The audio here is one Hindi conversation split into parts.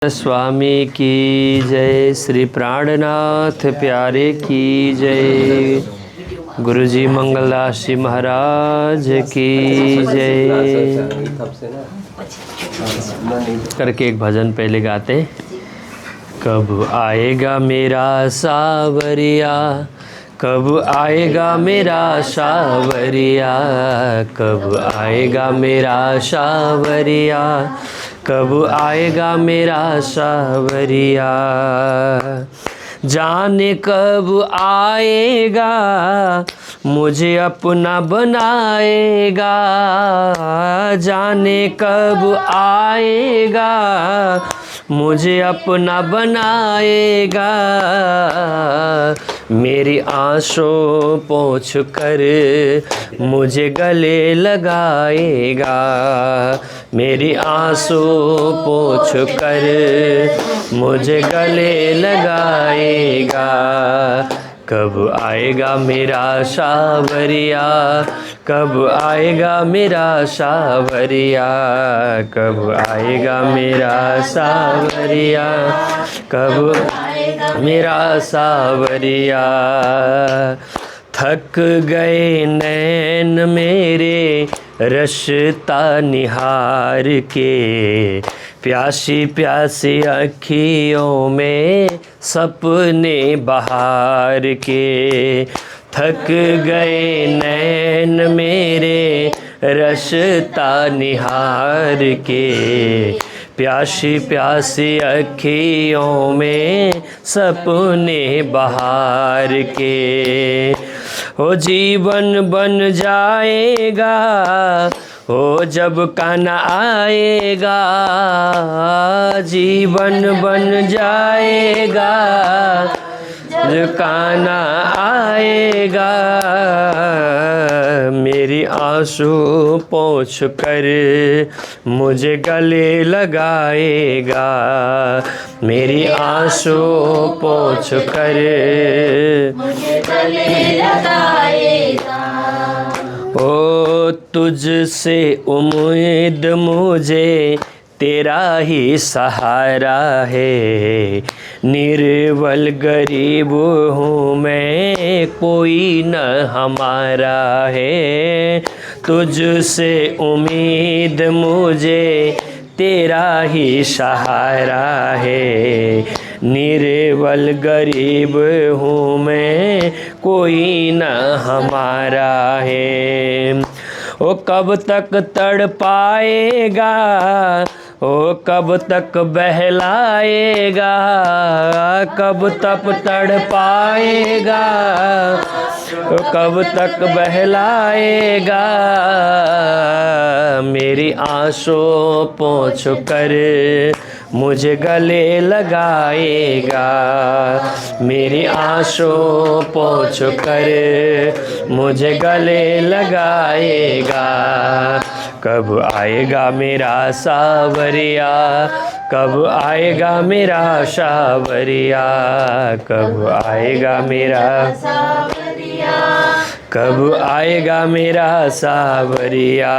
स्वामी की जय, श्री प्राणनाथ प्यारे की जय, गुरुजी मंगलदास जी महाराज की जय। करके एक भजन पहले गाते। कब आएगा मेरा सावरिया, कब आएगा मेरा सावरिया, कब आएगा मेरा सावरिया, कब आएगा मेरा सावरिया। जाने कब आएगा मुझे अपना बनाएगा, जाने कब आएगा मुझे अपना बनाएगा। मेरी आँसू पोंछ कर मुझे गले लगाएगा, मेरी आँसू पोंछ कर मुझे गले लगाएगा। कब आएगा मेरा सावरिया, कब आएगा मेरा सावरिया, कब आएगा मेरा सावरिया, कब मेरा सावरिया। थक गए नैन मेरे रास्ता निहार के, प्यासी प्यासी अखियों में सपने बहार के। थक गए नैन मेरे रास्ता निहार के, प्यासी प्यासी अखियों में सपने बहार के। ओ जीवन बन जाएगा ओ जब कान्हा आएगा, जीवन बन जाएगा जब कान्हा आएगा। मेरी आंसू पोंछ कर मुझे गले लगाएगा, मेरी आंसू पोंछ कर मुझे गले लगाएगा। ओ तुझसे उम्मीद मुझे तेरा ही सहारा है, निर्बल गरीब हूँ मैं कोई न हमारा है। तुझसे उम्मीद मुझे तेरा ही सहारा है, निर्बल गरीब हूँ मैं कोई न हमारा है। ओ कब तक तड़ पाएगा, ओ कब तक बहलाएगा, कब तक तड़ पाएगा, ओ कब तक बहलाएगा। मेरी आंसू पोंछ कर मुझे गले लगाएगा, मेरी आंसू पोंछ कर मुझे गले लगाएगा। कब आएगा मेरा सावरिया, कब आएगा मेरा सावरिया, कब आएगा मेरा सावरिया, कब आएगा मेरा सावरिया।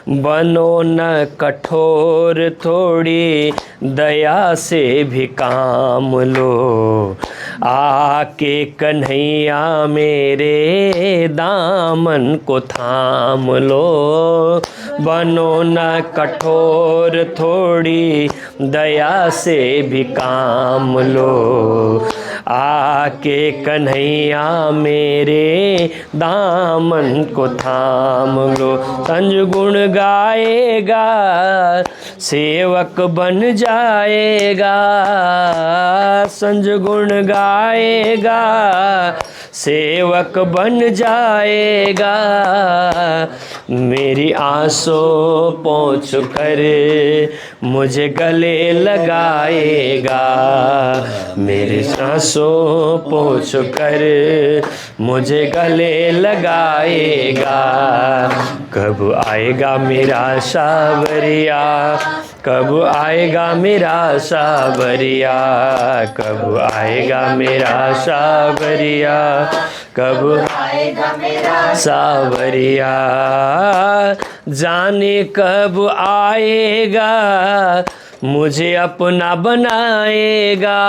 बनो न कठोर थोड़ी दया से भी काम लो, आके कन्हैया मेरे दामन को थाम लो। बनो न कठोर थोड़ी दया से भी काम लो, आके कन्हैया मेरे दामन को थाम लो। संज गुण गाएगा सेवक बन जाएगा, संज गुण गाएगा सेवक बन जाएगा। मेरी आंसू पोंछ कर मुझे गले लगाएगा, मेरी आंसू पोंछ कर मुझे गले लगाएगा। कब आएगा मेरा सावरिया, कब आएगा मेरा सावरिया, कब आएगा मेरा सावरिया, कब आएगा मेरा सावरिया। जाने कब आएगा मुझे अपना बनाएगा,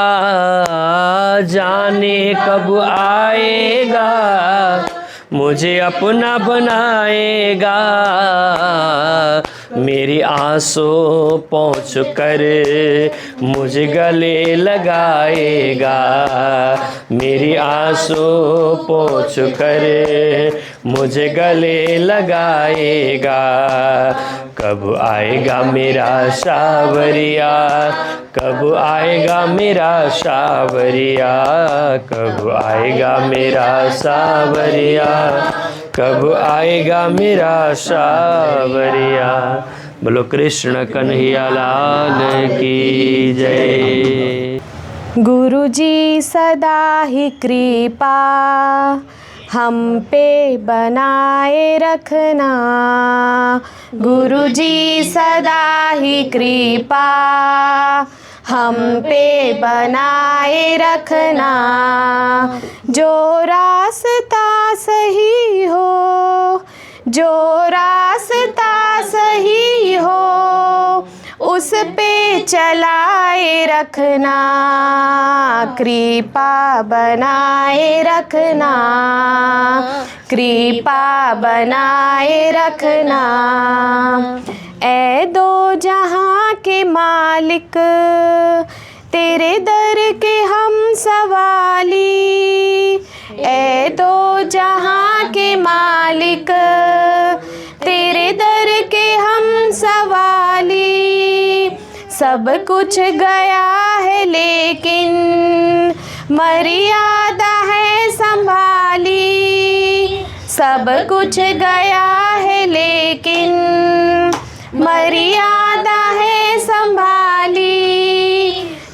जाने कब आएगा। मुझे अपना बनाएगा, मेरी आंसू पोंछ कर मुझे गले लगाएगा। मेरी आंसू पोंछ कर मुझे गले लगाएगा। कब आएगा मेरा सावरिया, कब आएगा मेरा सावरिया, कब आएगा मेरा सावरिया, कब आएगा मेरा सावरिया। बोलो कृष्ण कन्हैया लाल की जय। गुरु जी सदा ही कृपा हम पे बनाए रखना। गुरु जी सदा ही कृपा हम पे बनाए रखना। जो रास्ता सही हो, जो रास्ता सही हो, उस पे चलाए रखना। कृपा बनाए रखना, कृपा बनाए रखना। ऐ दो जहां के मालिक, तेरे दर के हम सवाली। ऐ दो जहां के मालिक, तेरे दर के हम सवाली। सब कुछ गया है लेकिन मर्यादा है संभाली। सब कुछ गया है लेकिन मर्यादा है संभाली।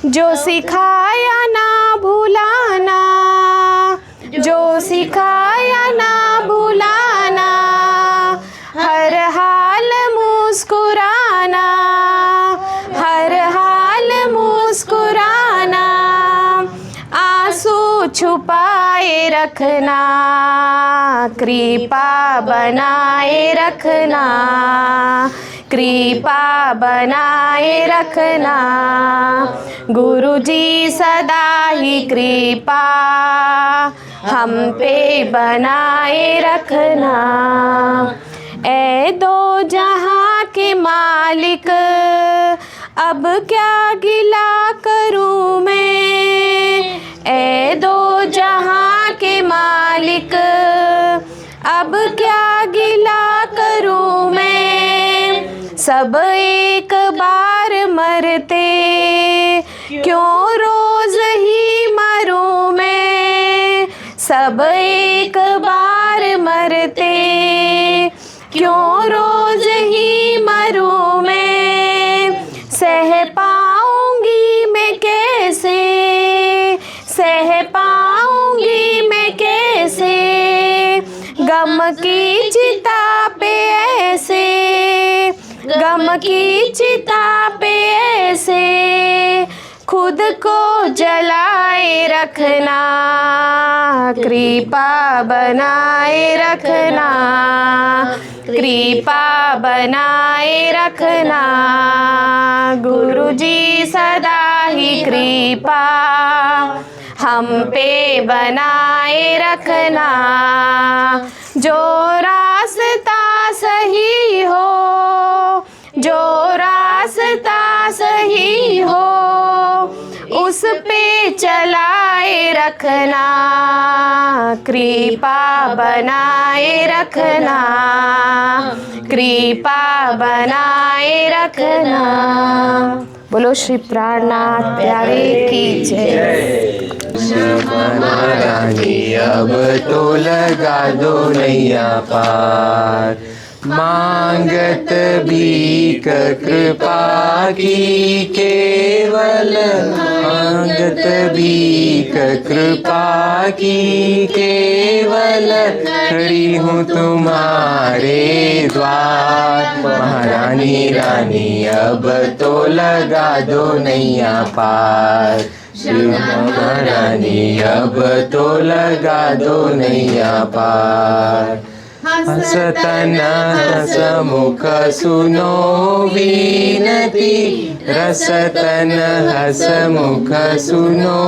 जो सिखाया ना भुलाना, जो सिखाया ना भुलाना। हर हाल मुस्कुराना, हर हाल मुस्कुराना। आंसू छुपाए रखना, कृपा बनाए रखना। कृपा बनाए रखना। गुरु जी सदा ही कृपा हम पे बनाए रखना। ऐ दो जहां के मालिक, अब क्या गिला करूं मैं। ऐ दो जहां के मालिक, अब क्या गिला करूं मैं। सब एक बार मरते, क्यों रोज ही मरूं मैं। सब एक बार मरते, क्यों रोज ही मरूं मैं। सह पाऊंगी मैं कैसे, सह पाऊंगी मैं कैसे। गम की चिता पे ऐसे, गम की चिता पे ऐसे। खुद को जलाए रखना, कृपा बनाए रखना। कृपा बनाए रखना। गुरु जी सदा ही कृपा हम पे बनाए रखना। जो रास्ता सही हो, जो रास्ता सही हो, उस पे चलाए रखना। कृपा बनाए रखना, कृपा बनाए रखना। बोलो श्री प्राणनाथ प्यारे की जय। महारानी अब तो लगा दो नैया पार। मांगत भीख कृपा की केवल, मांगत भीख कृपा की केवल। खड़ी हूँ तुम्हारे द्वार। महारानी रानी अब तो लगा दो नैया पार। श्री महारानी अब तो लगा दो नैया पार। हसतन हसमुख सुनो विनती, रसतन हसमुख सुनो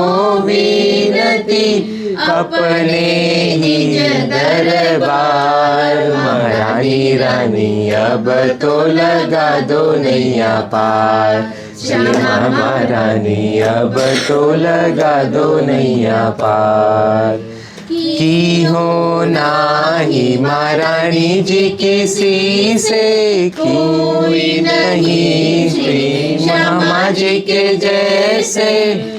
विनती, अपने ही दरबार। महारानी रानी अब तो लगा दो नैया पार, श्यामा महारानी अब तो लगा दो नैया पार। की हो नाही महारानी जी किसी से कोई नहीं, श्री श्यामा जी के जैसे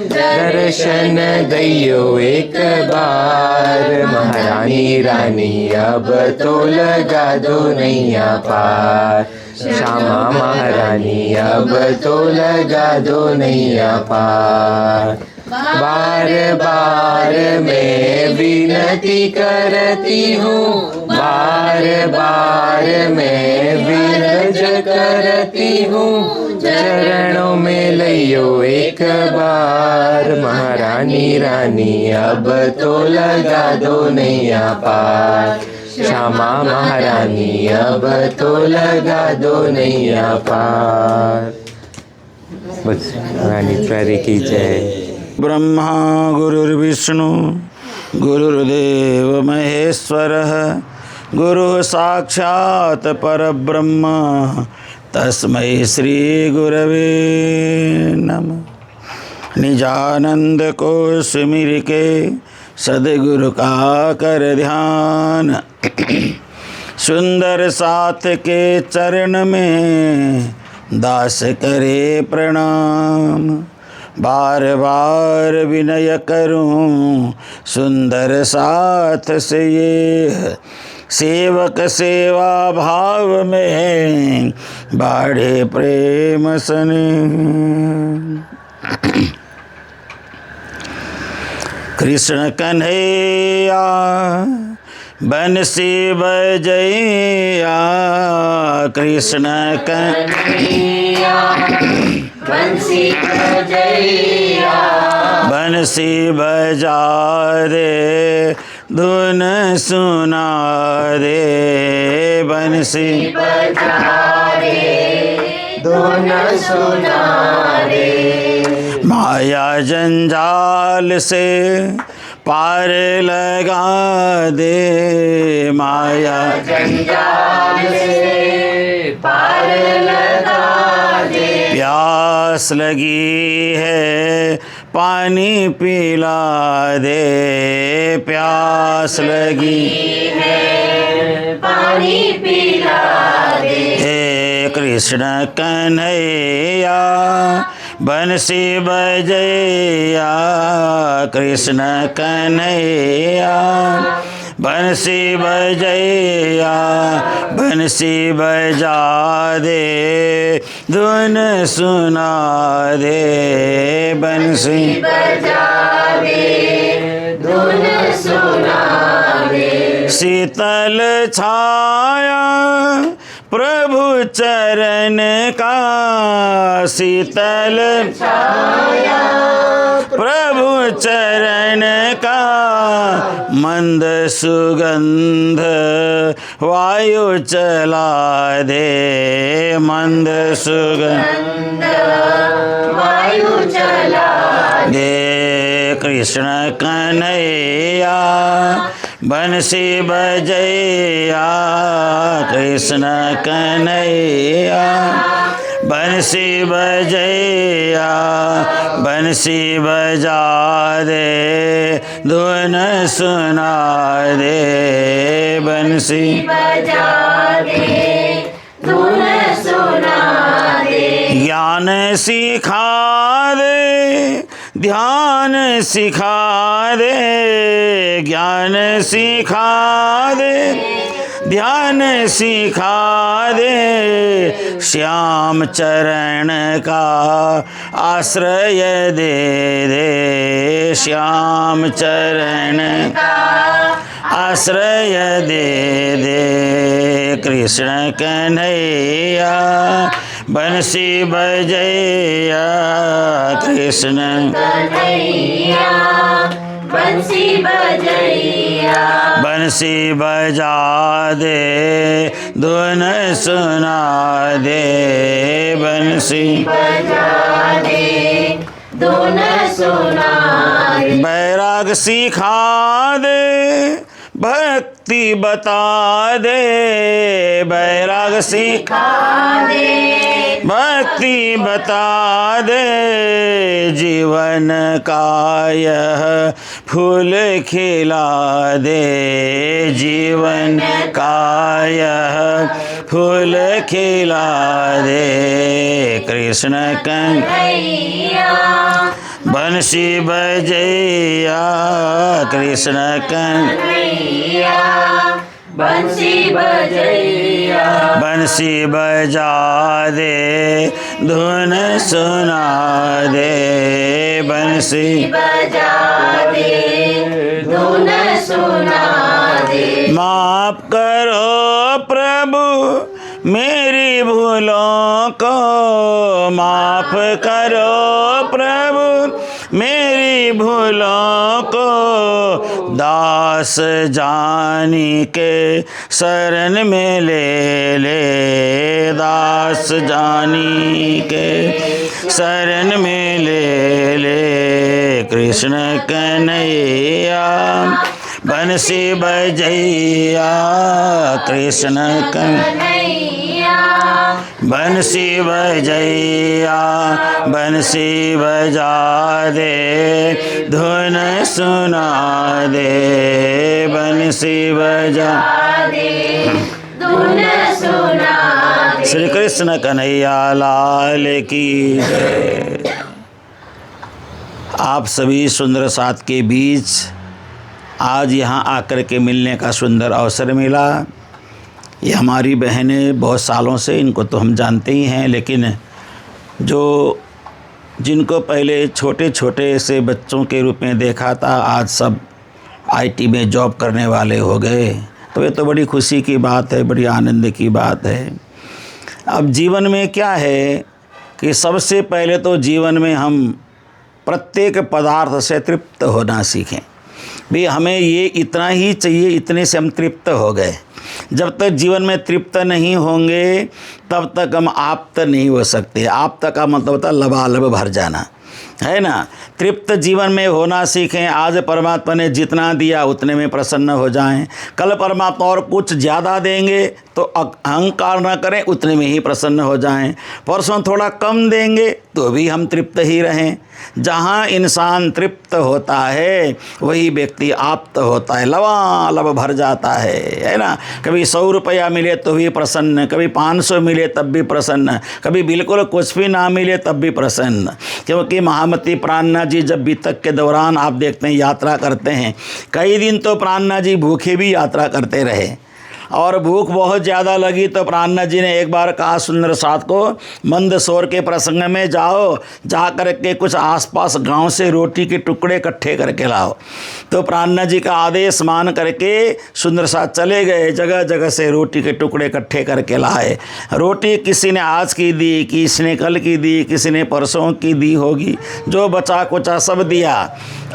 दर्शन दैयो एक बार। महारानी रानी अब तो लगा दो नैया पार, श्यामा महारानी अब तो लगा दो नैया पार। बार बार मैं विनती करती हूँ, बार बार मैं विरज करती हूँ, चरणों में लियो एक बार। महारानी रानी अब तो लगा दो नैया पार, श्यामा महारानी अब तो लगा दो नैया पार। बस रानी प्यारी की जय। ब्रह्मा गुरुर्विष्णु गुरुर्देव महेश्वरः, गुरुः साक्षात् परब्रह्म, तस्मै श्री गुरवे नमः। निजानंद को सुमिर के सदगुरु का कर ध्यान, सुंदर साथ के चरण में दास करे प्रणाम। बार बार विनय करूं सुंदर साथ से ये, सेवक सेवा भाव में बाढ़े प्रेम सने। कृष्ण कन्हैया बंसी बजैया, कृष्ण कन्हैया बंसी बजैया, बंसी बजा दे धुन सुना दे, बंसी बजा दे धुन सुना दे। माया जंजाल से पार लगा दे, माया जंजाल से पार लगा दे। प्यास लगी है पानी पिला दे, प्यास लगी है पानी पिला दे। हे कृष्ण कन्हैया बंसी बजैया, कृष्ण कन्हैया बंसी बजैया, बंसी बजा दे धुन सुना दे, बंसी बजा दे धुन सुना दे। शीतल छाया प्रभु चरण का, शीतल छाया प्रभु चरण का, मंद सुगंध वायु चला दे, मंद सुगंध वायु चला दे। कृष्ण कन्हैया बंसी बजैया, कृष्ण कन्हैया बंसी बजैया, बंसी बजा दे धुन सुना दे, बंसी बजा दे धुन सुना दे। ज्ञान सिखा दे ध्यान सिखा दे, ज्ञान सिखा दे ध्यान सिखा दे। श्याम चरण का आश्रय दे दे, श्याम चरण का आश्रय दे दे। कृष्ण कन्हैया बंसी बजैया, कृष्ण कन्हैया बंसी बजैया बंसी बजा दे धुन सुना दे बंसी बजा दे धुन सुना दे बैराग सिखा दे भक्ति बता दे बैराग सिखा दे भक्ति बता दे जीवन का यह फूल खिला दे जीवन का यह फूल खिला दे कृष्ण कन्हैया बंसी बजैया कृष्ण कन्हैया बंसी बजैया बंसी बजा दे धुन सुना दे बंसी बजा दे धुन सुना दे माफ करो प्रभु मेरी भूलों को माफ करो प्रभु मेरी भूलों को दास जानी के शरण में ले ले दास जानी के शरण में ले ले कृष्ण कन्हैया बंसी बजैया कृष्ण कन्हैया बंसी बजैया बंसी बजा दे धुन सुना दे बंसी बजा दे धुन सुना दे श्री कृष्ण कन्हैया लाल की जय। आप सभी सुंदर साथ के बीच आज यहाँ आकर के मिलने का सुंदर अवसर मिला। ये हमारी बहनें बहुत सालों से, इनको तो हम जानते ही हैं, लेकिन जो जिनको पहले छोटे छोटे से बच्चों के रूप में देखा था आज सब आईटी में जॉब करने वाले हो गए, तो ये तो बड़ी खुशी की बात है, बड़ी आनंद की बात है। अब जीवन में क्या है कि सबसे पहले तो जीवन में हम प्रत्येक पदार्थ से तृप्त होना सीखें। भाई हमें ये इतना ही चाहिए, इतने से हम तृप्त हो गए। जब तक जीवन में तृप्त नहीं होंगे तब तक हम आप्त नहीं हो सकते। आप्त का मतलब होता है लबालब भर जाना, है ना। तृप्त जीवन में होना सीखें। आज परमात्मा ने जितना दिया उतने में प्रसन्न हो जाएं। कल परमात्मा और कुछ ज़्यादा देंगे तो अहंकार न करें, उतने में ही प्रसन्न हो जाएं। परसों थोड़ा कम देंगे तो भी हम तृप्त ही रहें। जहाँ इंसान तृप्त होता है वही व्यक्ति आप्त होता है, लबालब भर जाता है ना। कभी 100 रुपया मिले तो भी प्रसन्न, कभी 500 मिले तब भी प्रसन्न, कभी बिल्कुल कुछ भी ना मिले तब भी प्रसन्न। क्योंकि महामती प्राणनाथ जी जब बीतक के दौरान आप देखते हैं यात्रा करते हैं, कई दिन तो प्राणनाथ जी भूखे भी यात्रा करते रहे और भूख बहुत ज़्यादा लगी तो प्राणनाथ जी ने एक बार कहा सुंदर साथ को, मंदसौर के प्रसंग में जाओ, जा कर के कुछ आसपास गांव से रोटी के टुकड़े इकट्ठे करके लाओ। तो प्राणनाथ जी का आदेश मान करके सुंदर साथ चले गए, जगह जगह से रोटी के टुकड़े इकट्ठे करके लाए। रोटी किसी ने आज की दी, किसी ने कल की दी, किसी ने परसों की दी होगी, जो बचा कुचा सब दिया।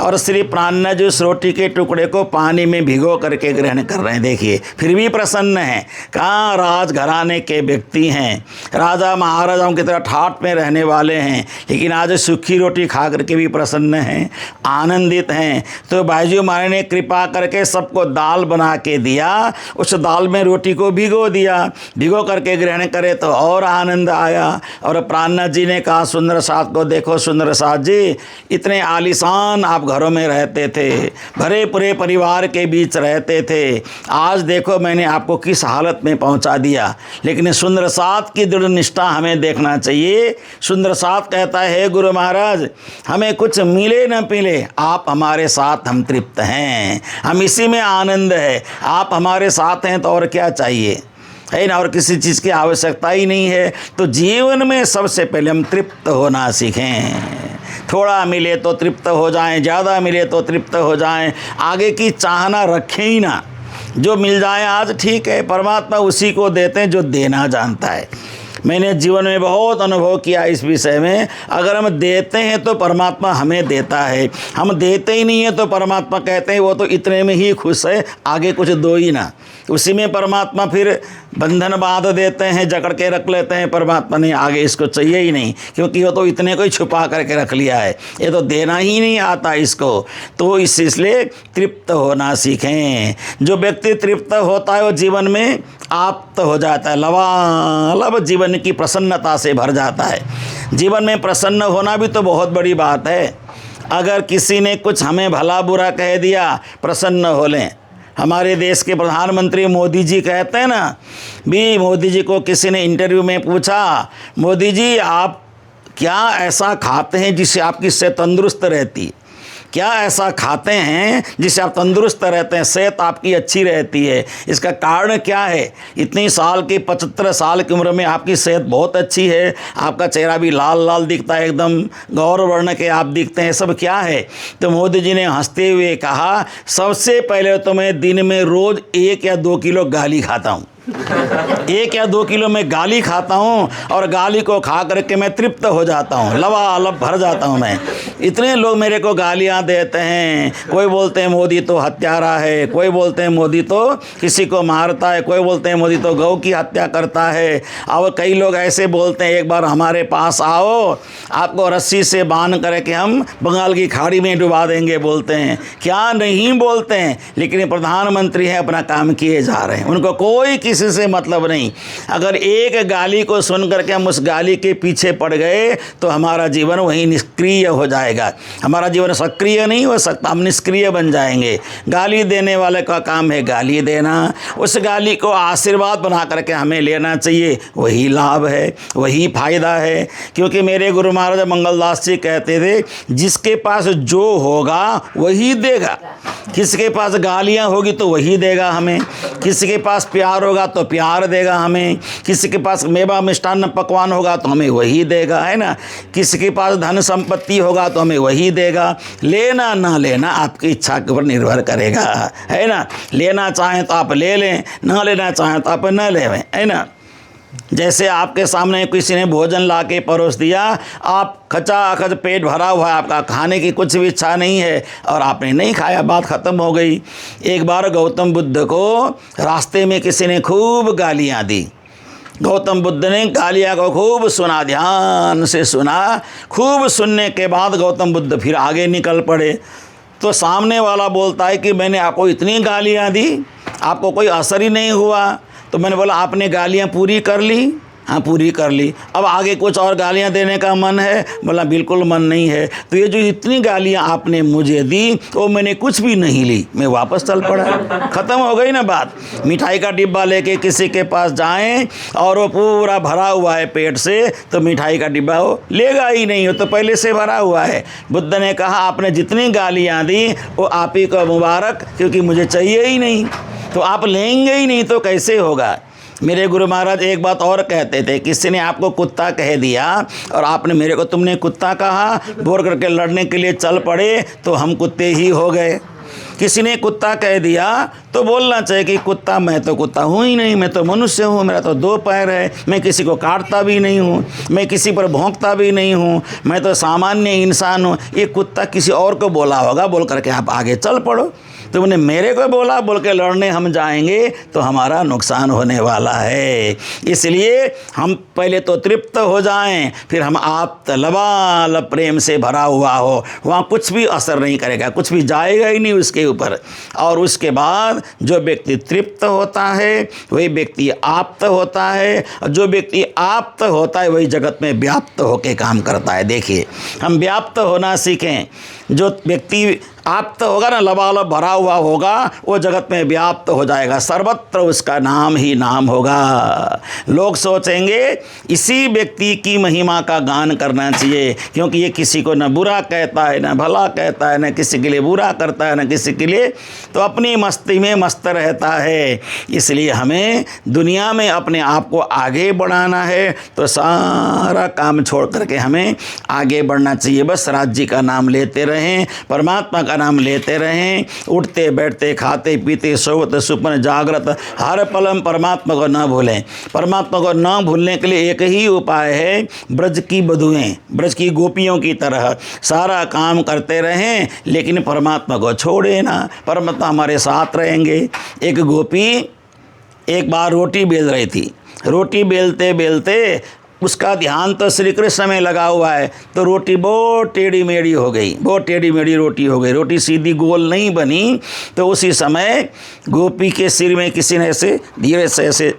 और श्री प्राणनाथ जी उस रोटी के टुकड़े को पानी में भिगो करके ग्रहण कर रहे हैं। देखिए फिर भी प्रसन्न हैं। कहाँ राजघराने के व्यक्ति हैं, राजा महाराजाओं की तरह ठाट में रहने वाले हैं, लेकिन आज सूखी रोटी खा करके भी प्रसन्न हैं, आनंदित हैं। तो बाईजी महाराज ने कृपा करके सबको दाल बना के दिया, उस दाल में रोटी को भिगो दिया, भिगो करके ग्रहण करे तो और आनंद आया। और प्राणनाथ जी ने कहा सुंदर साथ को, देखो सुंदर साथ जी, इतने आलीशान आप घरों में रहते थे, भरे पूरे परिवार के बीच रहते थे, आज देखो मैंने आपको किस हालत में पहुंचा दिया। लेकिन सुंदर साथ की दृढ़ निष्ठा हमें देखना चाहिए। सुंदर साथ कहता है, गुरु महाराज हमें कुछ मिले न मिले, आप हमारे साथ हम तृप्त हैं, हम इसी में आनंद है। आप हमारे साथ हैं तो और क्या चाहिए, है ना। और किसी चीज़ की आवश्यकता ही नहीं है। तो जीवन में सबसे पहले हम तृप्त होना सीखें। थोड़ा मिले तो तृप्त हो जाएं, ज़्यादा मिले तो तृप्त हो जाएं, आगे की चाहना रखें ही ना। जो मिल जाए आज ठीक है, परमात्मा उसी को देते हैं जो देना जानता है। मैंने जीवन में बहुत अनुभव किया इस विषय में। अगर हम देते हैं तो परमात्मा हमें देता है, हम देते ही नहीं है तो परमात्मा कहते हैं वो तो इतने में ही खुश है, आगे कुछ दो ही ना। उसी में परमात्मा फिर बंधन बांध देते हैं, जकड़ के रख लेते हैं। परमात्मा ने आगे इसको चाहिए ही नहीं, क्योंकि वो तो इतने को ही छुपा करके रख लिया है, ये तो देना ही नहीं आता इसको। तो इसलिए तृप्त होना सीखें। जो व्यक्ति तृप्त होता है वो जीवन में आप्त हो जाता है, लबालब जीवन की प्रसन्नता से भर जाता है। जीवन में प्रसन्न होना भी तो बहुत बड़ी बात है। अगर किसी ने कुछ हमें भला बुरा कह दिया, प्रसन्न हो लें। हमारे देश के प्रधानमंत्री मोदी जी कहते हैं ना, भी मोदी जी को किसी ने इंटरव्यू में पूछा, मोदी जी आप क्या ऐसा खाते हैं जिससे आपकी सेहत तंदुरुस्त रहती, क्या ऐसा खाते हैं जिससे आप तंदुरुस्त रहते हैं, सेहत आपकी अच्छी रहती है, इसका कारण क्या है? इतनी साल की 75 साल की उम्र में आपकी सेहत बहुत अच्छी है, आपका चेहरा भी लाल लाल दिखता है, एकदम गौर वर्ण के आप दिखते हैं, सब क्या है? तो मोदी जी ने हंसते हुए कहा, सबसे पहले तो मैं दिन में रोज़ 1 या 2 किलो गाली खाता हूँ। 1 या 2 किलो मैं गाली खाता हूँ, और गाली को खा करके मैं तृप्त हो जाता हूँ, लबालब भर जाता हूँ मैं। इतने लोग मेरे को गालियाँ देते हैं, कोई बोलते हैं मोदी तो हत्यारा है, कोई बोलते हैं मोदी तो किसी को मारता है, कोई बोलते हैं मोदी तो गौ की हत्या करता है। और कई लोग ऐसे बोलते हैं, एक बार हमारे पास आओ, आपको रस्सी से बांध करके हम बंगाल की खाड़ी में डुबा देंगे, बोलते हैं। क्या नहीं बोलते हैं, लेकिन प्रधानमंत्री हैं, अपना काम किए जा रहे हैं, उनको कोई किसी से मतलब नहीं। अगर एक गाली को सुन करके हम उस गाली के पीछे पड़ गए तो हमारा जीवन वहीं निष्क्रिय हो जाएगा। हमारा जीवन सक्रिय नहीं हो सकता, हम निष्क्रिय बन जाएंगे। गाली देने वाले का काम है गाली देना, उस गाली को आशीर्वाद बना करके हमें लेना चाहिए, वही लाभ है, वही फायदा है। क्योंकि मेरे गुरु महाराज मंगलदास जी कहते थे, जिसके पास जो होगा वही देगा। किसके पास गालियाँ होगी तो वही देगा हमें, किसी के पास प्यार होगा तो प्यार देगा हमें, किसी के पास मेवा मिष्टान्न पकवान होगा तो हमें वही देगा, है ना। किसी के पास धन संपत्ति होगा तो हमें वही देगा। लेना ना लेना आपकी इच्छा के ऊपर निर्भर करेगा, है ना। लेना चाहें तो आप ले लें, ना लेना चाहें तो आप न लें, है ना। जैसे आपके सामने किसी ने भोजन ला के परोस दिया, आप खचाखच पेट भरा हुआ है, आपका खाने की कुछ भी इच्छा नहीं है और आपने नहीं खाया, बात ख़त्म हो गई। एक बार गौतम बुद्ध को रास्ते में किसी ने खूब गालियाँ दी। गौतम बुद्ध ने गालियाँ को खूब सुना, ध्यान से सुना। खूब सुनने के बाद गौतम बुद्ध फिर आगे निकल पड़े। तो सामने वाला बोलता है कि मैंने आपको इतनी गालियाँ दी, आपको कोई असर ही नहीं हुआ। तो मैंने बोला, आपने गालियाँ पूरी कर ली? हाँ, पूरी कर ली। अब आगे कुछ और गालियाँ देने का मन है? बोला, बिल्कुल मन नहीं है। तो ये जो इतनी गालियाँ आपने मुझे दी तो मैंने कुछ भी नहीं ली, मैं वापस चल पड़ा। ख़त्म हो गई ना बात। मिठाई का डिब्बा लेके किसी के पास जाएं और वो पूरा भरा हुआ है पेट से, तो मिठाई का डिब्बा वो लेगा ही नहीं, हो तो पहले से भरा हुआ है। बुद्ध ने कहा, आपने जितनी गालियाँ दी वो आप ही को मुबारक, क्योंकि मुझे चाहिए ही नहीं। तो आप लेंगे ही नहीं तो कैसे होगा। मेरे गुरु महाराज एक बात और कहते थे, किसी ने आपको कुत्ता कह दिया और आपने मेरे को तुमने कुत्ता कहा, बोल करके लड़ने के लिए चल पड़े तो हम कुत्ते ही हो गए। किसी ने कुत्ता कह दिया तो बोलना चाहिए कि कुत्ता, मैं तो कुत्ता हूँ ही नहीं, मैं तो मनुष्य हूँ, मेरा तो 2 पैर है, मैं किसी को काटता भी नहीं हूँ, मैं किसी पर भौंकता भी नहीं हूँ, मैं तो सामान्य इंसान हूँ। ये कुत्ता किसी और को बोला होगा, बोल करके आप आगे चल पड़ो। तुमने मेरे को बोला बोल के लड़ने हम जाएंगे तो हमारा नुकसान होने वाला है। इसलिए हम पहले तो तृप्त हो जाएं, फिर हम आप लबालब प्रेम से भरा हुआ हो, वहाँ कुछ भी असर नहीं करेगा, कुछ भी जाएगा ही नहीं उसके ऊपर। और उसके बाद जो व्यक्ति तृप्त होता है वही व्यक्ति आप्त होता है, और जो व्यक्ति आप्त होता है वही जगत में व्याप्त होकर काम करता है। देखिए, हम व्याप्त होना सीखें। जो व्यक्ति आप्त होगा ना, लबालब भरा हुआ होगा, वो जगत में व्याप्त हो जाएगा, सर्वत्र उसका नाम ही नाम होगा। लोग सोचेंगे इसी व्यक्ति की महिमा का गान करना चाहिए, क्योंकि ये किसी को न बुरा कहता है, न भला कहता है, न किसी के लिए बुरा करता है, न किसी के लिए, तो अपनी मस्ती में मस्त रहता है। इसलिए हमें दुनिया में अपने आप को आगे बढ़ाना है, तो सारा काम छोड़ करके हमें आगे बढ़ना चाहिए। बस राज्य का नाम लेते रहें, परमात्मा का नाम लेते रहें, उठते बैठते खाते पीते सोते सुपन जागृत हर पल हम परमात्मा को न भूलें। परमात्मा को न भूलने के लिए एक ही उपाय है, ब्रज की बधुएं, ब्रज की गोपियों की तरह सारा काम करते रहें, लेकिन परमात्मा को छोड़े ना। परमात्मा हमारे साथ रहेंगे। एक गोपी एक बार रोटी बेल रही थी, रोटी बेलते बेलते उसका ध्यान तो श्री कृष्ण में लगा हुआ है, तो रोटी बहुत टेढ़ी मेढ़ी हो गई, बहुत टेढ़ी मेढ़ी रोटी हो गई, रोटी सीधी गोल नहीं बनी। तो उसी समय गोपी के सिर में किसी ने ऐसे धीरे से ऐसे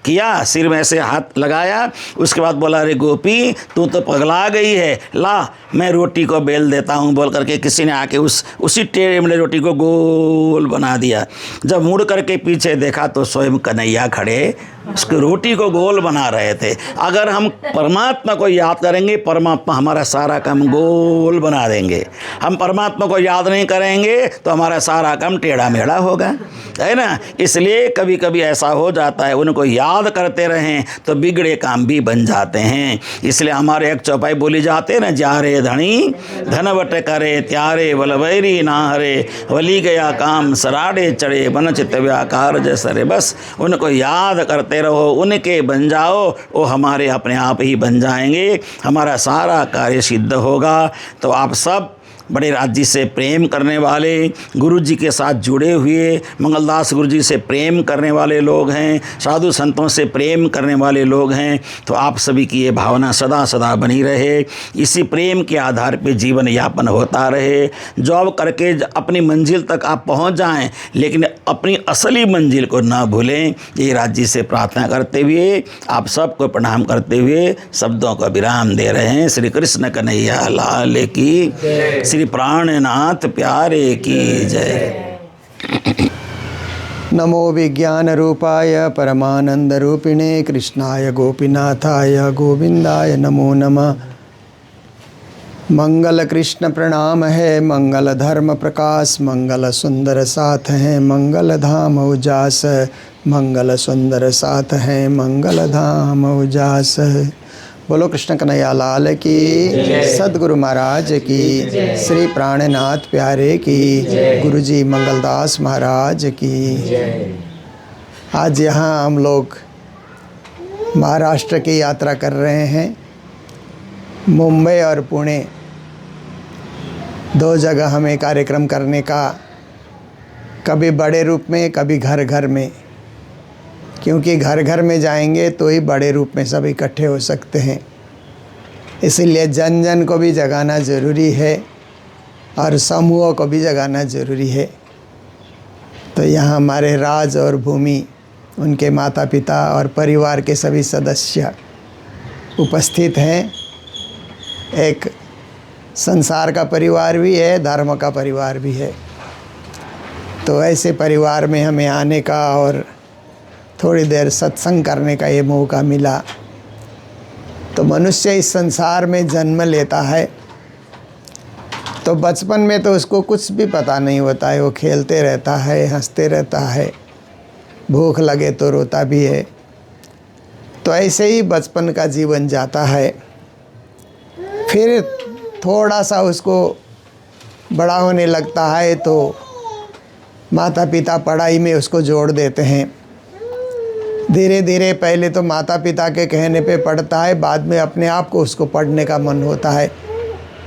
किया, सिर में ऐसे हाथ लगाया। उसके बाद बोला, अरे गोपी तू तो पगला गई है, ला मैं रोटी को बेल देता हूँ, बोल करके किसी ने आके उसी टेढ़े मेढ़े रोटी को गोल बना दिया। जब मुड़ करके पीछे देखा तो स्वयं कन्हैया खड़े उसकी रोटी को गोल बना रहे थे। अगर हम परमात्मा को याद करेंगे, परमात्मा हमारा सारा काम गोल बना देंगे। हम परमात्मा को याद नहीं करेंगे तो हमारा सारा काम टेढ़ा मेढ़ा होगा, है ना। इसलिए कभी कभी ऐसा हो जाता है, उनको याद करते रहें तो बिगड़े काम भी बन जाते हैं। इसलिए हमारे एक चौपाई बोली जाते हैं ना, जा रे धनी धनवट करे त्यारे बलवैरी ना हरे, वली गया काम सराड़े चढ़े बन चित व्याकार जैसरे। बस उनको याद करते रहो, उनके बन जाओ, वो हमारे अपने आप ही बन जाएंगे, हमारा सारा कार्य सिद्ध होगा। तो आप सब बड़े राज्य से प्रेम करने वाले, गुरु जी के साथ जुड़े हुए, मंगलदास गुरु जी से प्रेम करने वाले लोग हैं, साधु संतों से प्रेम करने वाले लोग हैं। तो आप सभी की ये भावना सदा सदा बनी रहे, इसी प्रेम के आधार पे जीवन यापन होता रहे। जॉब करके अपनी मंजिल तक आप पहुंच जाएं, लेकिन अपनी असली मंजिल को ना भूलें। ये राज्य से प्रार्थना करते हुए, आप सबको प्रणाम करते हुए शब्दों को विराम दे रहे हैं। श्री कृष्ण कन्हैया लाल की, श्री प्राणनाथ प्यारे की जय। नमो विज्ञान रूपाय परमानंद रूपिणे कृष्णाय गोपीनाथाय गोविंदाय नमो नमः। मंगल कृष्ण प्रणाम है, मंगल धर्म प्रकाश, मंगल सुंदर साथ हैं, मंगल धाम उजास, मंगल सुंदर साथ हैं, मंगल धाम उजास। बोलो कृष्ण कन्हैया लाल की, सद्गुरु महाराज की, श्री प्राणनाथ प्यारे की, गुरुजी मंगलदास महाराज की। आज यहाँ हम लोग महाराष्ट्र की यात्रा कर रहे हैं। मुंबई और पुणे दो जगह हमें कार्यक्रम करने का, कभी बड़े रूप में कभी घर घर में, क्योंकि घर घर में जाएंगे तो ही बड़े रूप में सब इकट्ठे हो सकते हैं। इसीलिए जन जन को भी जगाना ज़रूरी है और समूहों को भी जगाना ज़रूरी है। तो यहाँ हमारे राज और भूमि, उनके माता पिता और परिवार के सभी सदस्य उपस्थित हैं। एक संसार का परिवार भी है, धर्म का परिवार भी है। तो ऐसे परिवार में हमें आने का और थोड़ी देर सत्संग करने का ये मौका मिला। तो मनुष्य इस संसार में जन्म लेता है तो बचपन में तो उसको कुछ भी पता नहीं होता है, वो खेलते रहता है, हंसते रहता है, भूख लगे तो रोता भी है। तो ऐसे ही बचपन का जीवन जाता है। फिर थोड़ा सा उसको बड़ा होने लगता है तो माता पिता पढ़ाई में उसको जोड़ देते हैं। धीरे धीरे पहले तो माता पिता के कहने पे पढ़ता है, बाद में अपने आप को उसको पढ़ने का मन होता है।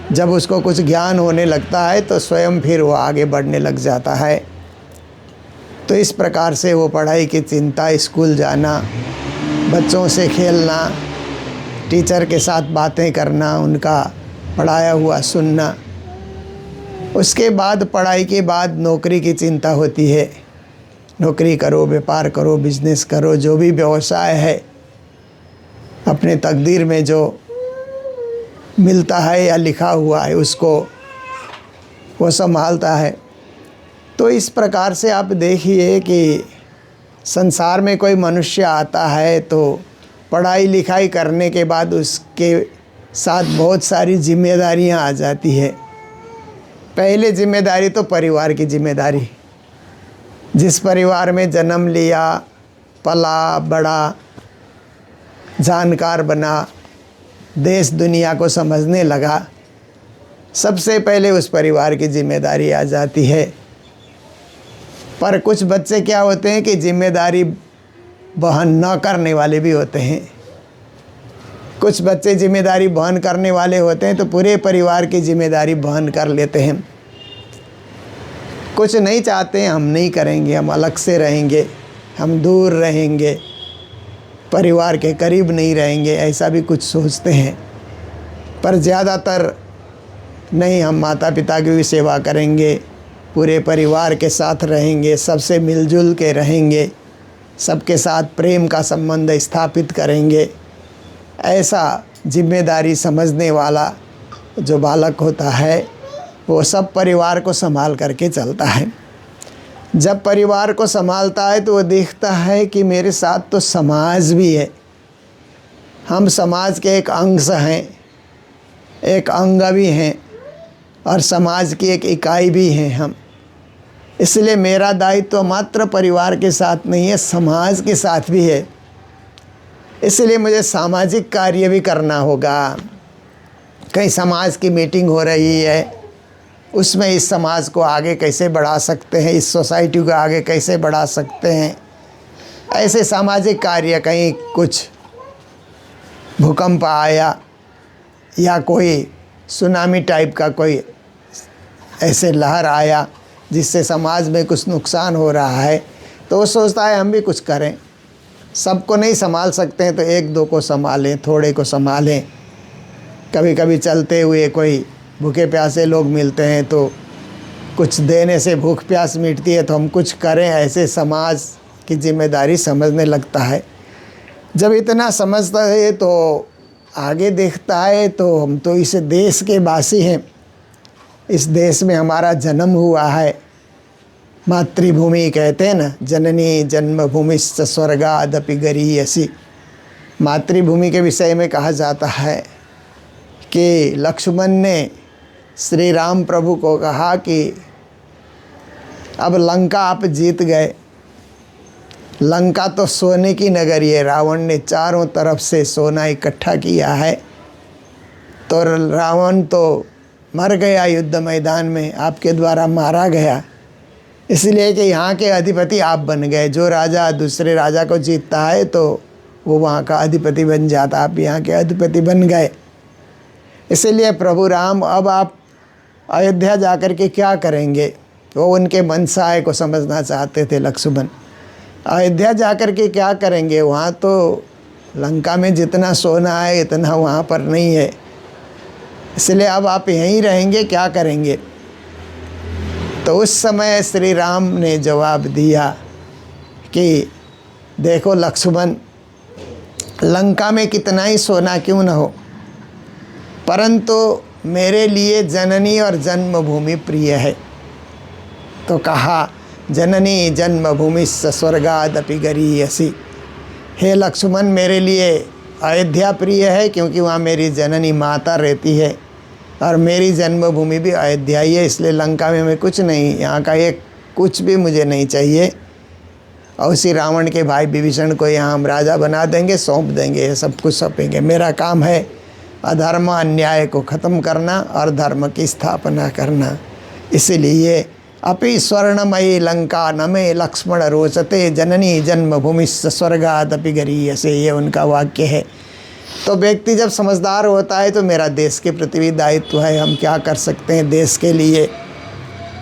जब उसको कुछ ज्ञान होने लगता है तो स्वयं फिर वो आगे बढ़ने लग जाता है। तो इस प्रकार से वो पढ़ाई की चिंता, स्कूल जाना, बच्चों से खेलना, टीचर के साथ बातें करना, उनका पढ़ाया हुआ सुनना। उसके बाद पढ़ाई के बाद नौकरी की चिंता होती है। नौकरी करो, व्यापार करो, बिजनेस करो, जो भी व्यवसाय है, अपने तकदीर में जो मिलता है या लिखा हुआ है उसको वो संभालता है। तो इस प्रकार से आप देखिए कि संसार में कोई मनुष्य आता है तो पढ़ाई लिखाई करने के बाद उसके साथ बहुत सारी जिम्मेदारियां आ जाती है। पहले जिम्मेदारी तो परिवार की जिम्मेदारी। जिस परिवार में जन्म लिया, पला बड़ा, जानकार बना, देश दुनिया को समझने लगा, सबसे पहले उस परिवार की जिम्मेदारी आ जाती है। पर कुछ बच्चे क्या होते हैं कि जिम्मेदारी वहन न करने वाले भी होते हैं। कुछ बच्चे जिम्मेदारी वहन करने वाले होते हैं तो पूरे परिवार की जिम्मेदारी वहन कर लेते हैं। कुछ नहीं चाहते हैं, हम नहीं करेंगे, हम अलग से रहेंगे, हम दूर रहेंगे, परिवार के करीब नहीं रहेंगे, ऐसा भी कुछ सोचते हैं। पर ज़्यादातर नहीं, हम माता पिता की भी सेवा करेंगे, पूरे परिवार के साथ रहेंगे, सबसे मिलजुल के रहेंगे, सबके साथ प्रेम का संबंध स्थापित करेंगे। ऐसा जिम्मेदारी समझने वाला जो बालक होता है वो सब परिवार को संभाल करके चलता है। जब परिवार को संभालता है तो वो देखता है कि मेरे साथ तो समाज भी है, हम समाज के एक अंश हैं, एक अंग भी हैं और समाज की एक इकाई भी हैं हम। इसलिए मेरा दायित्व तो मात्र परिवार के साथ नहीं है, समाज के साथ भी है। इसलिए मुझे सामाजिक कार्य भी करना होगा। कहीं समाज की मीटिंग हो रही है, उसमें इस समाज को आगे कैसे बढ़ा सकते हैं, इस सोसाइटी को आगे कैसे बढ़ा सकते हैं, ऐसे सामाजिक कार्य। कहीं कुछ भूकंप आया या कोई सुनामी टाइप का कोई ऐसे लहर आया जिससे समाज में कुछ नुकसान हो रहा है, तो वो सोचता है हम भी कुछ करें। सबको नहीं संभाल सकते हैं तो एक दो को संभालें, थोड़े को संभालें। कभी कभी चलते हुए कोई भूखे प्यासे लोग मिलते हैं तो कुछ देने से भूख प्यास मिटती है, तो हम कुछ करें, ऐसे समाज की जिम्मेदारी समझने लगता है। जब इतना समझता है तो आगे देखता है तो हम तो इस देश के वासी हैं, इस देश में हमारा जन्म हुआ है। मातृभूमि कहते हैं ना, जननी जन्मभूमिश्च स्वर्गादपि गरीयसी। मातृभूमि के विषय में कहा जाता है कि लक्ष्मण ने श्री राम प्रभु को कहा कि अब लंका आप जीत गए, लंका तो सोने की नगरी है, रावण ने चारों तरफ से सोना इकट्ठा किया है, तो रावण तो मर गया युद्ध मैदान में, आपके द्वारा मारा गया। इसलिए कि यहाँ के अधिपति आप बन गए। जो राजा दूसरे राजा को जीतता है तो वो वहाँ का अधिपति बन जाता, आप यहाँ के अधिपति बन गए। इसलिए प्रभु राम अब आप अयोध्या जाकर के क्या करेंगे, वो उनके मनसाय को समझना चाहते थे लक्ष्मण। अयोध्या जाकर के क्या करेंगे, वहाँ तो लंका में जितना सोना है इतना वहाँ पर नहीं है, इसलिए अब आप यहीं रहेंगे, क्या करेंगे। तो उस समय श्री राम ने जवाब दिया कि देखो लक्ष्मण, लंका में कितना ही सोना क्यों न हो, परंतु मेरे लिए जननी और जन्मभूमि प्रिय है। तो कहा जननी जन्मभूमिश्च स्वर्गादपि गरीयसी। हे लक्ष्मण, मेरे लिए अयोध्या प्रिय है क्योंकि वहाँ मेरी जननी माता रहती है और मेरी जन्मभूमि भी अयोध्या ही है। इसलिए लंका में मैं कुछ नहीं, यहाँ का एक कुछ भी मुझे नहीं चाहिए। और उसी रावण के भाई विभीषण को यहाँ हम राजा बना देंगे, सौंप देंगे, सब कुछ सौंपेंगे। मेरा काम है अधर्म अन्याय को ख़त्म करना और धर्म की स्थापना करना। इसलिए अपि स्वर्णमयी लंका न मे लक्ष्मण रोचते, जननी जन्मभूमिश्च स्वर्गादपि गरीयसे, ये उनका वाक्य है। तो व्यक्ति जब समझदार होता है तो मेरा देश के प्रति भी दायित्व है, हम क्या कर सकते हैं देश के लिए,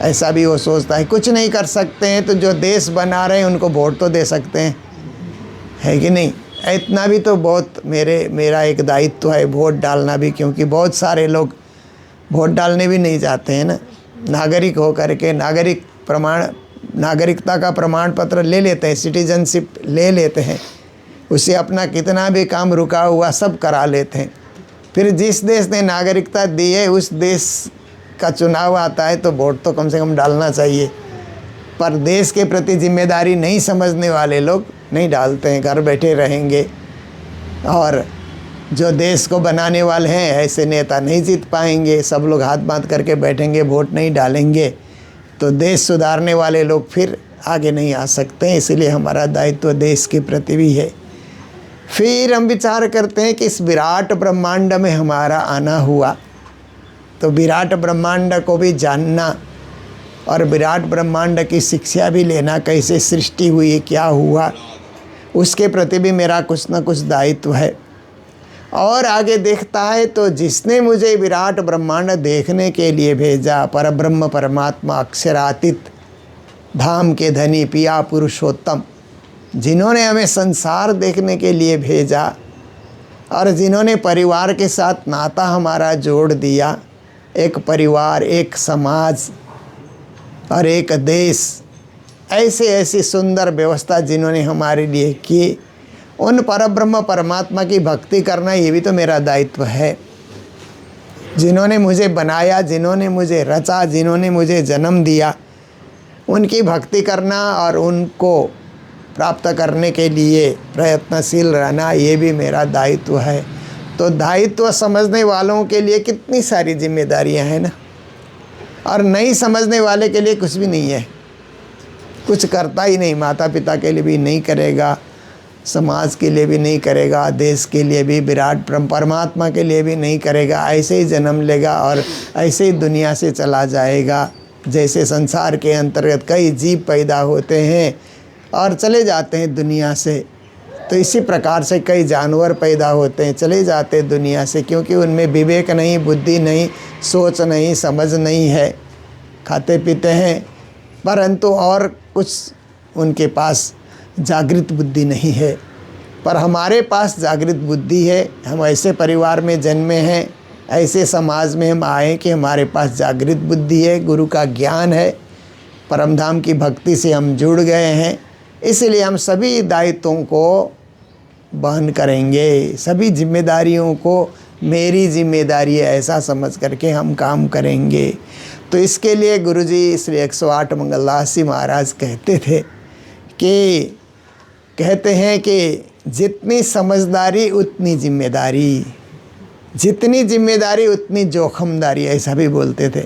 ऐसा भी वो सोचता है। कुछ नहीं कर सकते हैं तो जो देश बना रहे हैं उनको वोट तो दे सकते हैं, है कि नहीं। इतना भी तो बहुत मेरा एक दायित्व है वोट डालना भी, क्योंकि बहुत सारे लोग वोट डालने भी नहीं जाते हैं ना। नागरिक हो करके नागरिकता का प्रमाण पत्र ले लेते हैं, सिटीजनशिप ले लेते हैं, उससे अपना कितना भी काम रुका हुआ सब करा लेते हैं। फिर जिस देश ने नागरिकता दी है उस देश का चुनाव आता है तो वोट तो कम से कम डालना चाहिए। पर देश के प्रति जिम्मेदारी नहीं समझने वाले लोग नहीं डालते हैं, घर बैठे रहेंगे। और जो देश को बनाने वाले हैं ऐसे नेता नहीं जीत पाएंगे, सब लोग हाथ बांध करके बैठेंगे, वोट नहीं डालेंगे तो देश सुधारने वाले लोग फिर आगे नहीं आ सकते हैं। इसलिए हमारा दायित्व देश के प्रति भी है। फिर हम विचार करते हैं कि इस विराट ब्रह्मांड में हमारा आना हुआ, तो विराट ब्रह्मांड को भी जानना और विराट ब्रह्मांड की शिक्षा भी लेना, कैसे सृष्टि हुई, क्या हुआ, उसके प्रति भी मेरा कुछ न कुछ दायित्व है। और आगे देखता है तो जिसने मुझे विराट ब्रह्मांड देखने के लिए भेजा, परब्रह्म परमात्मा अक्षरातीत धाम के धनी पिया पुरुषोत्तम, जिन्होंने हमें संसार देखने के लिए भेजा और जिन्होंने परिवार के साथ नाता हमारा जोड़ दिया, एक परिवार, एक समाज और एक देश, ऐसे ऐसी सुंदर व्यवस्था जिन्होंने हमारे लिए की, उन परब्रह्म परमात्मा की भक्ति करना ये भी तो मेरा दायित्व है। जिन्होंने मुझे बनाया, जिन्होंने मुझे रचा, जिन्होंने मुझे जन्म दिया, उनकी भक्ति करना और उनको प्राप्त करने के लिए प्रयत्नशील रहना, ये भी मेरा दायित्व है। तो दायित्व समझने वालों के लिए कितनी सारी जिम्मेदारियां हैं ना, और नहीं समझने वाले के लिए कुछ भी नहीं है, कुछ करता ही नहीं। माता पिता के लिए भी नहीं करेगा, समाज के लिए भी नहीं करेगा, देश के लिए भी, विराट परमात्मा के लिए भी नहीं करेगा। ऐसे ही जन्म लेगा और ऐसे ही दुनिया से चला जाएगा। जैसे संसार के अंतर्गत कई जीव पैदा होते हैं और चले जाते हैं दुनिया से, तो इसी प्रकार से कई जानवर पैदा होते हैं, चले जाते हैं दुनिया से, क्योंकि उनमें विवेक नहीं, बुद्धि नहीं, सोच नहीं, समझ नहीं है। खाते पीते हैं परंतु और कुछ उनके पास जागृत बुद्धि नहीं है। पर हमारे पास जागृत बुद्धि है। हम ऐसे परिवार में जन्मे हैं, ऐसे समाज में हम आए कि हमारे पास जागृत बुद्धि है, गुरु का ज्ञान है, परमधाम की भक्ति से हम जुड़ गए हैं। इसलिए हम सभी दायित्वों को वहन करेंगे, सभी जिम्मेदारियों को मेरी जिम्मेदारी है ऐसा समझ करके हम काम करेंगे। तो इसके लिए गुरुजी श्री 108 मंगलदास जी महाराज कहते हैं कि जितनी समझदारी उतनी जिम्मेदारी, जितनी जिम्मेदारी उतनी जोखमदारी, ऐसा भी बोलते थे।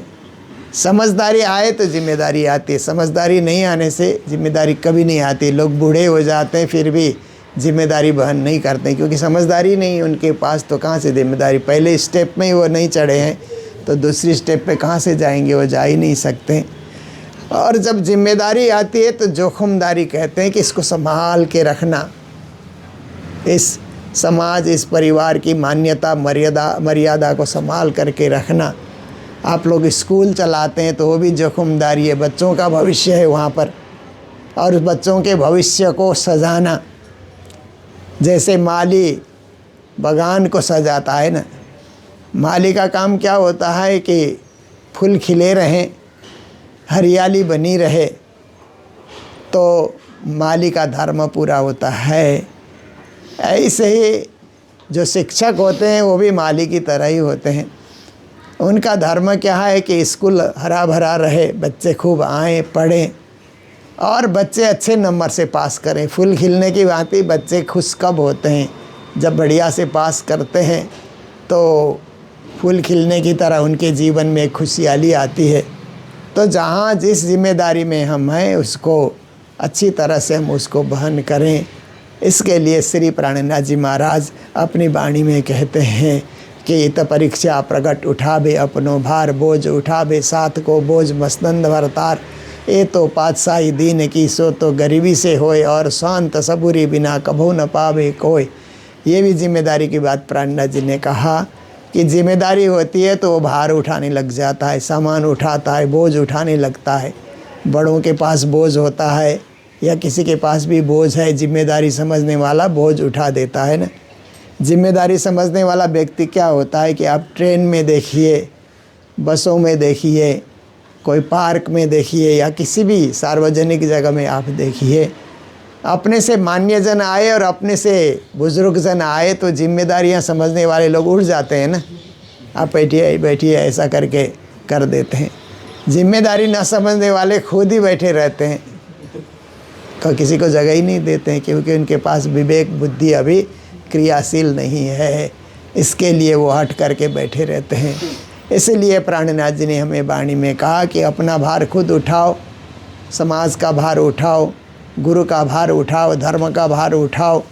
समझदारी आए तो जिम्मेदारी आती है, समझदारी नहीं आने से जिम्मेदारी कभी नहीं आती। लोग बूढ़े हो जाते हैं फिर भी जिम्मेदारी वहन नहीं करते, क्योंकि समझदारी नहीं उनके पास, तो कहाँ से जिम्मेदारी। पहले स्टेप में ही वो नहीं चढ़े हैं तो दूसरी स्टेप पे कहाँ से जाएंगे, वो जा ही नहीं सकते। और जब जिम्मेदारी आती है तो जोखमदारी कहते हैं कि इसको संभाल के रखना, इस समाज, इस परिवार की मान्यता मर्यादा को संभाल करके रखना। आप लोग स्कूल चलाते हैं तो वो भी जोखमदारी है, बच्चों का भविष्य है वहाँ पर, और उस बच्चों के भविष्य को सजाना। जैसे माली बागान को सजाता है ना, माली का काम क्या होता है कि फूल खिले रहें, हरियाली बनी रहे, तो माली का धर्म पूरा होता है। ऐसे ही जो शिक्षक होते हैं वो भी माली की तरह ही होते हैं। उनका धर्म क्या है कि स्कूल हरा भरा रहे, बच्चे खूब आएँ, पढ़ें और बच्चे अच्छे नंबर से पास करें। फूल खिलने की बात ही, बच्चे खुश कब होते हैं, जब बढ़िया से पास करते हैं तो फूल खिलने की तरह उनके जीवन में खुशहाली आती है। तो जहाँ जिस जिम्मेदारी में हम हैं उसको अच्छी तरह से हम उसको वहन करें। इसके लिए श्री प्राणनाथ जी महाराज अपनी वाणी में कहते हैं कि इत परीक्षा प्रगट उठावे अपनो भार, बोझ उठावे साथ को बोझ मस्तंद भरतार। ये तो पातशाही दीन की सो तो गरीबी से होए, और शांत सबूरी बिना कभू न पावे कोई। ये भी जिम्मेदारी की बात प्राणनाथ जी ने कहा कि जिम्मेदारी होती है तो वो भार उठाने लग जाता है, सामान उठाता है, बोझ उठाने लगता है। बड़ों के पास बोझ होता है या किसी के पास भी बोझ है, जिम्मेदारी समझने वाला बोझ उठा देता है ना। जिम्मेदारी समझने वाला व्यक्ति क्या होता है कि आप ट्रेन में देखिए, बसों में देखिए, कोई पार्क में देखिए या किसी भी सार्वजनिक जगह में आप देखिए, अपने से मान्य जन आए और अपने से बुजुर्ग जन आए तो जिम्मेदारियां समझने वाले लोग उठ जाते हैं ना। आप बैठिए ऐसा करके कर देते हैं। जिम्मेदारी ना समझने वाले खुद ही बैठे रहते हैं, तो किसी को जगह ही नहीं देते हैं, क्योंकि उनके पास विवेक बुद्धि अभी क्रियाशील नहीं है। इसके लिए वो हट करके बैठे रहते हैं। इसलिए प्राणनाथ जी ने हमें वाणी में कहा कि अपना भार खुद उठाओ, समाज का भार उठाओ, गुरु का भार उठाओ, धर्म का भार उठाओ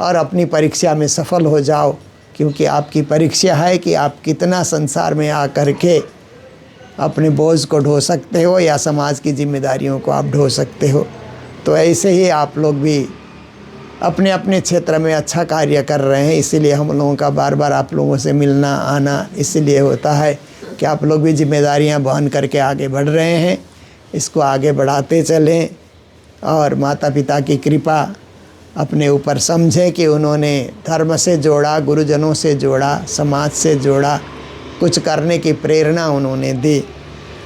और अपनी परीक्षा में सफल हो जाओ। क्योंकि आपकी परीक्षा है कि आप कितना संसार में आकर के अपने बोझ को ढो सकते हो या समाज की जिम्मेदारियों को आप ढो सकते हो। तो ऐसे ही आप लोग भी अपने अपने क्षेत्र में अच्छा कार्य कर रहे हैं, इसीलिए हम लोगों का बार बार आप लोगों से मिलना आना इसलिए होता है कि आप लोग भी जिम्मेदारियां वहन करके आगे बढ़ रहे हैं। इसको आगे बढ़ाते चलें और माता पिता की कृपा अपने ऊपर समझें कि उन्होंने धर्म से जोड़ा, गुरुजनों से जोड़ा, समाज से जोड़ा, कुछ करने की प्रेरणा उन्होंने दी।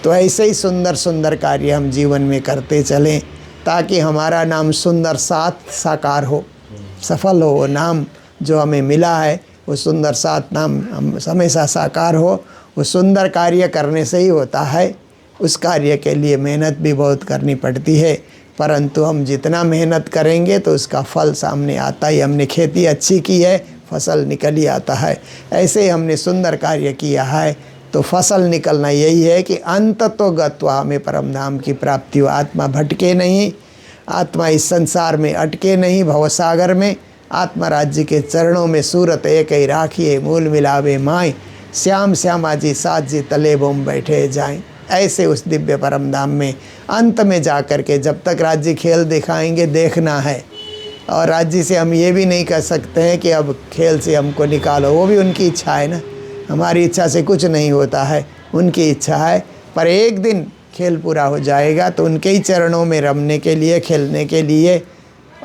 तो ऐसे ही सुंदर सुंदर कार्य हम जीवन में करते चलें ताकि हमारा नाम सुंदर साथ साकार हो, सफल हो। वो नाम जो हमें मिला है वो सुंदर साथ नाम हम हमेशा साकार हो। वो सुंदर कार्य करने से ही होता है। उस कार्य के लिए मेहनत भी बहुत करनी पड़ती है, परंतु हम जितना मेहनत करेंगे तो उसका फल सामने आता ही। हमने खेती अच्छी की है, फसल निकल ही आता है। ऐसे ही हमने सुंदर कार्य किया है तो फसल निकलना यही है कि अंत तो गत्वा हमें परम धाम की प्राप्ति हो। आत्मा भटके नहीं, आत्मा इस संसार में अटके नहीं, भवसागर में आत्मा राज्य के चरणों में सूरत एक ही राखिए, मूल मिलावे माई, श्याम श्यामा जी साथ जी तले बोम बैठे जाएं। ऐसे उस दिव्य परम धाम में अंत में जा कर के जब तक राज्य खेल दिखाएंगे देखना है। और राज्य से हम ये भी नहीं कह सकते हैं कि अब खेल से हमको निकालो, वो भी उनकी इच्छा है ना। हमारी इच्छा से कुछ नहीं होता है, उनकी इच्छा है। पर एक दिन खेल पूरा हो जाएगा तो उनके ही चरणों में रमने के लिए, खेलने के लिए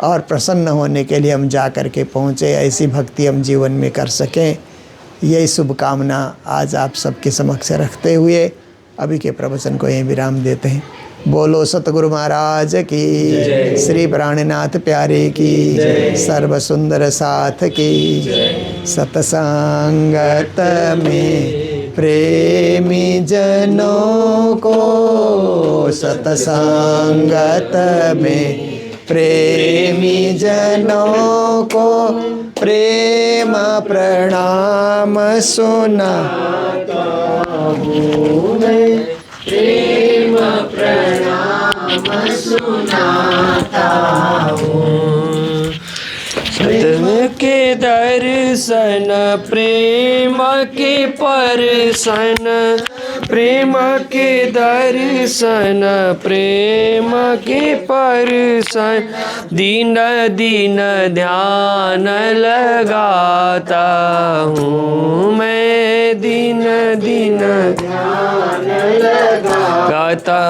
और प्रसन्न होने के लिए हम जा कर के पहुँचे। ऐसी भक्ति हम जीवन में कर सकें, यही शुभकामना आज आप सबके समक्ष रखते हुए अभी के प्रवचन को यहीं विराम देते हैं। बोलो सतगुरु महाराज की, श्री प्राणनाथ प्यारे की, सर्व सुंदर साथ की। सतसंगत में प्रेमी जनों को, सतसंगत में प्रेमी जनों को प्रेम प्रणाम सुनाता हूँ मैं, प्रेम प्रणाम सुनाता हूँ। सत्य के दर्शन प्रेम के परसन, प्रेम के दर्शन प्रेम के परसन, दिन दिन ध्यान लगाता हूँ मैं, दिन दिन ध्यान लगाता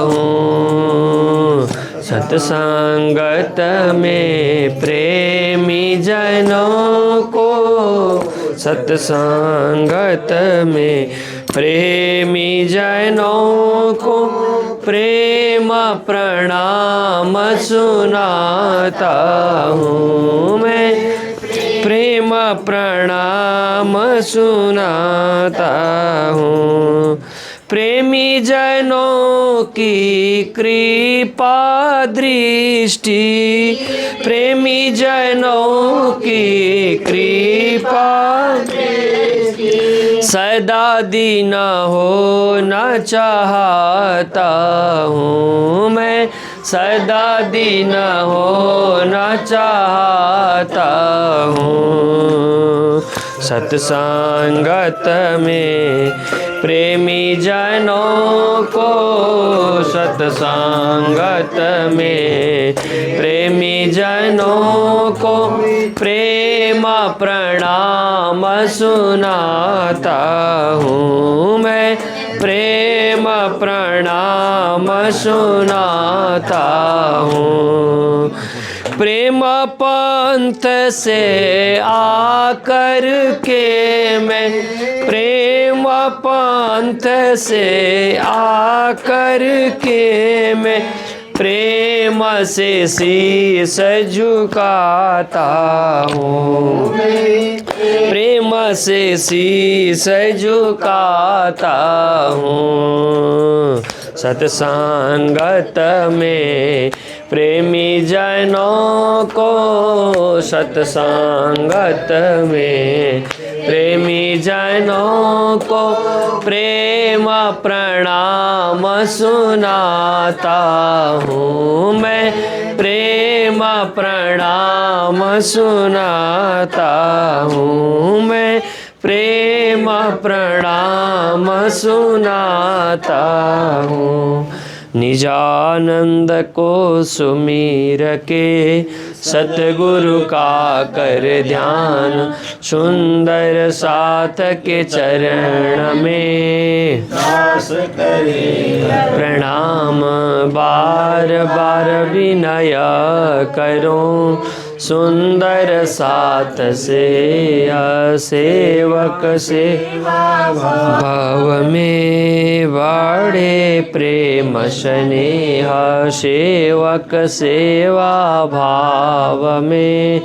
हूँ। सत्संगत में प्रेमी जनों को, सत्संगत में प्रेमी जनों को प्रेम प्रणाम सुनाता हूँ मैं, प्रेम प्रणाम सुनाता हूँ। प्रेमी जनों की कृपा दृष्टि, प्रेमी जनों की कृपा सदा दिन होना चाहता हूँ मैं, सदा दिन होना चाहता हूँ। सत्संगत में प्रेमी जनों को, सत्संगत में प्रेमी जनों को प्रेम प्रणाम सुनाता हूँ मैं, प्रेम प्रणाम सुनाता हूँ। प्रेम पंथ से आकर के मैं, प्रेम पंथ से आकर के मैं प्रेम से शीश झुकाता हूँ, प्रेम से शीश झुकाता हूँ। सत्संगत में प्रेमी जनों को, सत्संगत में प्रेमी जनों को प्रेम प्रणाम सुनाता हूँ मैं, प्रेम प्रणाम सुनाता हूँ मैं, प्रेम प्रणाम सुनाता हूँ। निजानंद को सुमीर के सतगुरु का कर ध्यान, सुंदर साथ के चरण में दास करे प्रणाम बार बार विनय करो। सुंदर साथ से सेवक से भाव में बाढ़े प्रेम स्नेह, सेवक सेवा भाव में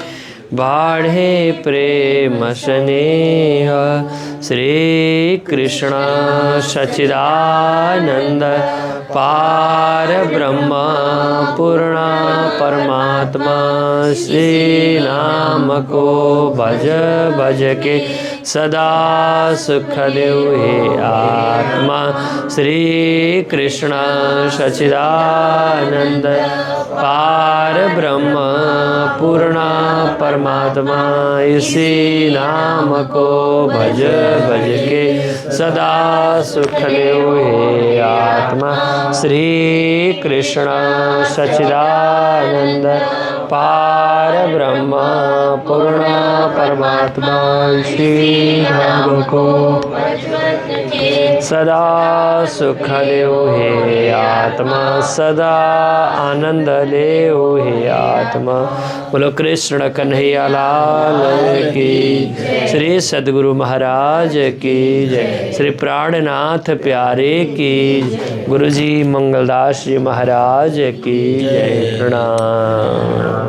बाढ़े प्रेम स्नेह। श्री कृष्ण सच्चिदानंद पार ब्रह्म पूर्ण परमात्मा, श्री नाम को भज भज के सदा सुख देव हे आत्मा। श्री कृष्ण सच्चिदानंद पार ब्रह्म पूर्ण परमात्मा, इसी नाम को भज भज के सदा सुख देव हे आत्मा। श्री कृष्ण सच्चिदानंद पार ब्रह्म पूर्ण परमात्मा, श्री नाम को सदा सुख देव हे आत्मा, सदा आनंद देव हे आत्मा। बोलो कृष्ण कन्हैया लाल की, श्री सद्गुरु महाराज की जय, श्री प्राणनाथ प्यारे की, गुरु जी मंगलदास जी महाराज की जय। प्रणाम।